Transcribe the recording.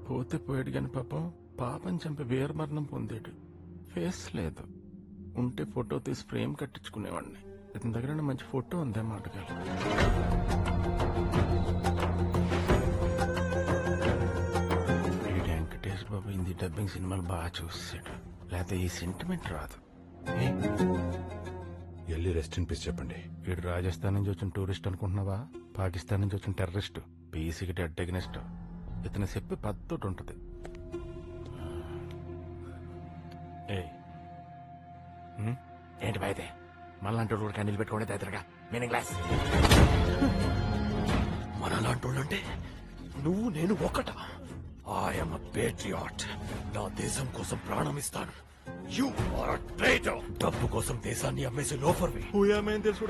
పోతే పోయాడు గాని పాపం పాపని చంపి వీరమరణం పొందాడు. ఫేస్ లేదు, ఉంటే ఫోటో తీసి ఫ్రేమ్ కట్టించుకునేవాడిని. ఇతని దగ్గర మంచి ఫోటో ఉందే మాటగాలి. వెంకటేష్ బాబు హిందీ డబ్బింగ్ సినిమాలు బాగా చూసాడు, లేకపోతే ఈ సెంటిమెంట్ రాదు. వెళ్ళి రెస్ట్ ఇన్ పీస్ చెప్పండి. వీడు రాజస్థాన్ నుంచి వచ్చిన టూరిస్ట్ అనుకుంటున్నావా? పాకిస్తాన్ నుంచి వచ్చిన టెర్రరిస్ట్, పీసీకి డెడ్ అగెనిస్ట్. ఇతను చెప్పి పద్ధతి ఉంటది. ఏంటి బాయితే మళ్ళీ కూడా క్యాండిల్ పెట్టుకోండి దగ్గరగా మీనింగ్ క్లాస్. మనలాంటోళ్ళంటే నువ్వు నేను ఒకట. I'm a patriot. నా దేశం కోసం ప్రాణం ఇస్తాను. You are a traitor. డబ్బు కోసం దేశాన్ని అమ్మేసే లోఫర్వి. తెలుసు